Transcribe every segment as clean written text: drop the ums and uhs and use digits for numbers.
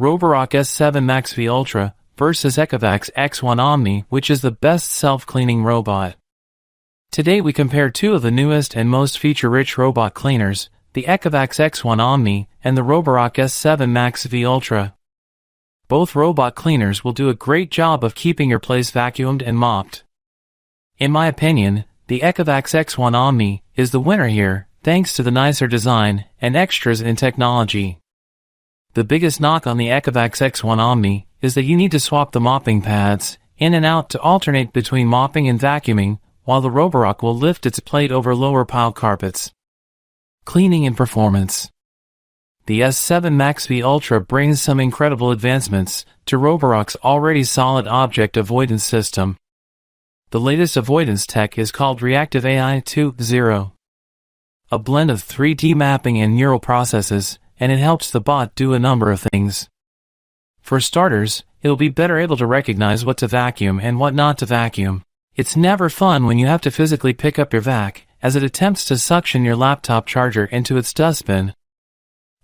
Roborock S7 MaxV Ultra versus Ecovacs X1 Omni, which is the best self-cleaning robot. Today we compare two of the newest and most feature-rich robot cleaners, the Ecovacs X1 Omni and the Roborock S7 MaxV Ultra. Both robot cleaners will do a great job of keeping your place vacuumed and mopped. In my opinion, the Ecovacs X1 Omni is the winner here, thanks to the nicer design and extras in technology. The biggest knock on the Ecovacs X1 Omni is that you need to swap the mopping pads in and out to alternate between mopping and vacuuming, while the Roborock will lift its plate over lower pile carpets. Cleaning and performance. The S7 MaxV Ultra brings some incredible advancements to Roborock's already solid object avoidance system. The latest avoidance tech is called Reactive AI 2.0. A blend of 3D mapping and neural processes, and it helps the bot do a number of things. For starters, it'll be better able to recognize what to vacuum and what not to vacuum. It's never fun when you have to physically pick up your vac, as it attempts to suction your laptop charger into its dustbin.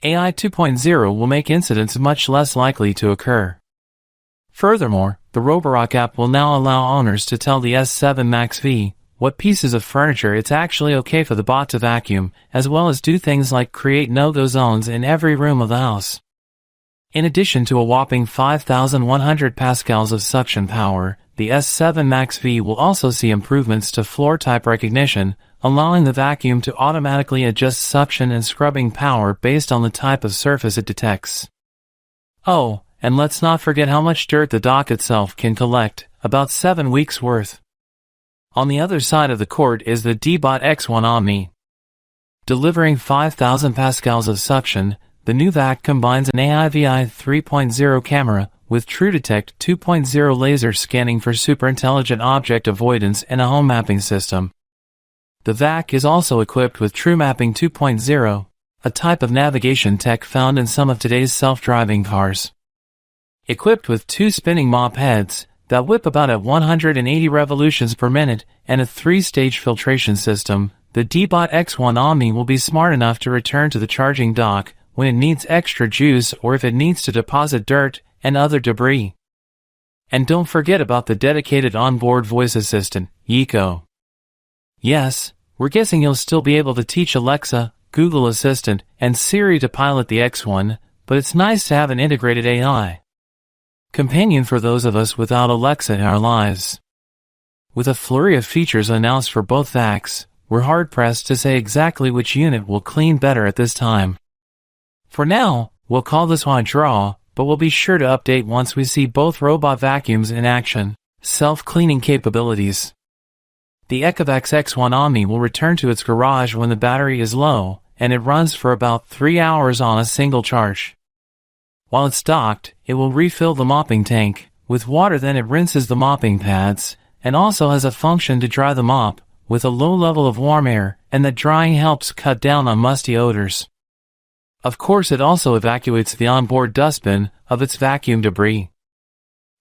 AI 2.0 will make incidents much less likely to occur. Furthermore, the Roborock app will now allow owners to tell the S7 MaxV what pieces of furniture it's actually okay for the bot to vacuum, as well as do things like create no-go zones in every room of the house. In addition to a whopping 5,100 pascals of suction power, the S7 MaxV will also see improvements to floor type recognition, allowing the vacuum to automatically adjust suction and scrubbing power based on the type of surface it detects. Oh, and let's not forget how much dirt the dock itself can collect, about 7 weeks worth. On the other side of the court is the Roborock X1 Omni. Delivering 5,000 pascals of suction, the new vac combines an AIVI 3.0 camera with TrueDetect 2.0 laser scanning for super intelligent object avoidance and a home mapping system. The vac is also equipped with TrueMapping 2.0, a type of navigation tech found in some of today's self-driving cars. Equipped with 2 spinning mop heads that whip about at 180 revolutions per minute and a 3-stage filtration system, the Roborock X1 Omni will be smart enough to return to the charging dock when it needs extra juice or if it needs to deposit dirt and other debris. And don't forget about the dedicated onboard voice assistant, Yiko. Yes, we're guessing you'll still be able to teach Alexa, Google Assistant, and Siri to pilot the X1, but it's nice to have an integrated AI companion for those of us without Alexa in our lives. With a flurry of features announced for both vacs, we're hard-pressed to say exactly which unit will clean better at this time. For now, we'll call this one a draw, but we'll be sure to update once we see both robot vacuums in action. Self-cleaning capabilities. The Ecovacs X1 Omni will return to its garage when the battery is low, and it runs for about 3 hours on a single charge. While it's docked, it will refill the mopping tank with water, then it rinses the mopping pads, and also has a function to dry the mop with a low level of warm air, and that drying helps cut down on musty odors. Of course, it also evacuates the onboard dustbin of its vacuum debris.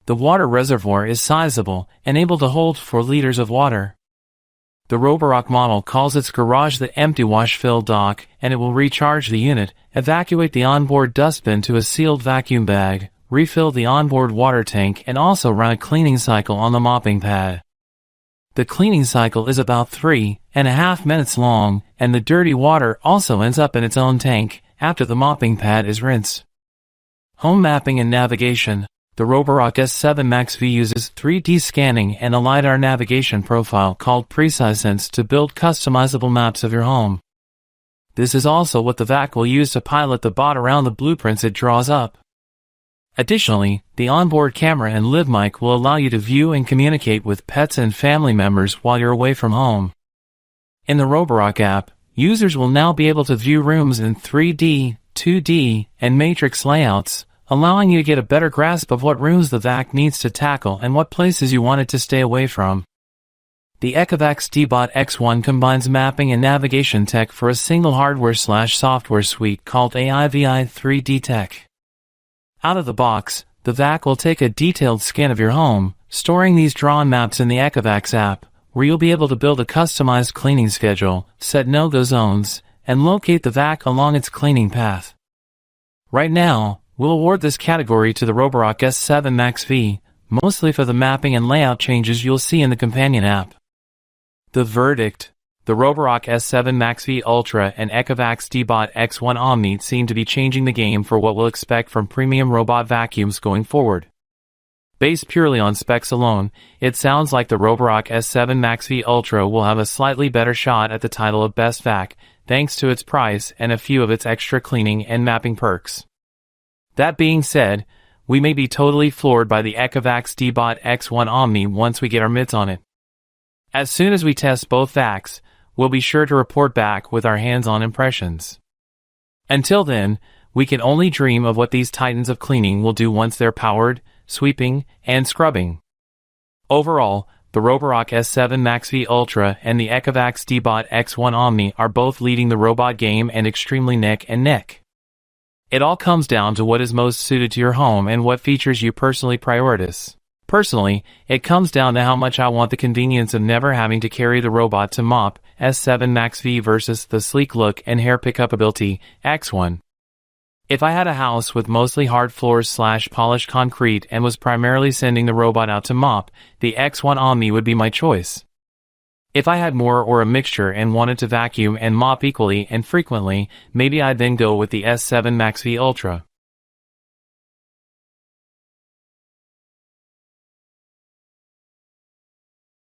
The water reservoir is sizable and able to hold 4 liters of water. The Roborock model calls its garage the empty wash-fill dock, and it will recharge the unit, evacuate the onboard dustbin to a sealed vacuum bag, refill the onboard water tank, and also run a cleaning cycle on the mopping pad. The cleaning cycle is about 3.5 minutes long, and the dirty water also ends up in its own tank after the mopping pad is rinsed. Home mapping and navigation. The Roborock S7 MaxV uses 3D scanning and a LiDAR navigation profile called PreciSense to build customizable maps of your home. This is also what the vac will use to pilot the bot around the blueprints it draws up. Additionally, the onboard camera and live mic will allow you to view and communicate with pets and family members while you're away from home. In the Roborock app, users will now be able to view rooms in 3D, 2D, and matrix layouts, allowing you to get a better grasp of what rooms the vac needs to tackle and what places you want it to stay away from. The Ecovacs Roborock X1 combines mapping and navigation tech for a single hardware/software suite called AIVI 3D Tech. Out of the box, the vac will take a detailed scan of your home, storing these drawn maps in the Ecovacs app, where you'll be able to build a customized cleaning schedule, set no-go zones, and locate the vac along its cleaning path. Right now, We'll award this category to the Roborock S7 MaxV, mostly for the mapping and layout changes you'll see in the companion app. The verdict: the Roborock S7 MaxV Ultra and Ecovacs X1 Omni seem to be changing the game for what we'll expect from premium robot vacuums going forward. Based purely on specs alone, it sounds like the Roborock S7 MaxV Ultra will have a slightly better shot at the title of Best Vac, thanks to its price and a few of its extra cleaning and mapping perks. That being said, we may be totally floored by the Ecovacs X1 Omni once we get our mitts on it. As soon as we test both vacs, we'll be sure to report back with our hands-on impressions. Until then, we can only dream of what these titans of cleaning will do once they're powered, sweeping, and scrubbing. Overall, the Roborock S7 MaxV Ultra and the Ecovacs X1 Omni are both leading the robot game and extremely neck and neck. It all comes down to what is most suited to your home and what features you personally prioritize. Personally, it comes down to how much I want the convenience of never having to carry the robot to mop S7 MaxV versus the sleek look and hair pickup ability X1. If I had a house with mostly hard floors / polished concrete and was primarily sending the robot out to mop, the X1 Omni would be my choice. If I had more or a mixture and wanted to vacuum and mop equally and frequently, maybe I'd then go with the S7 MaxV Ultra.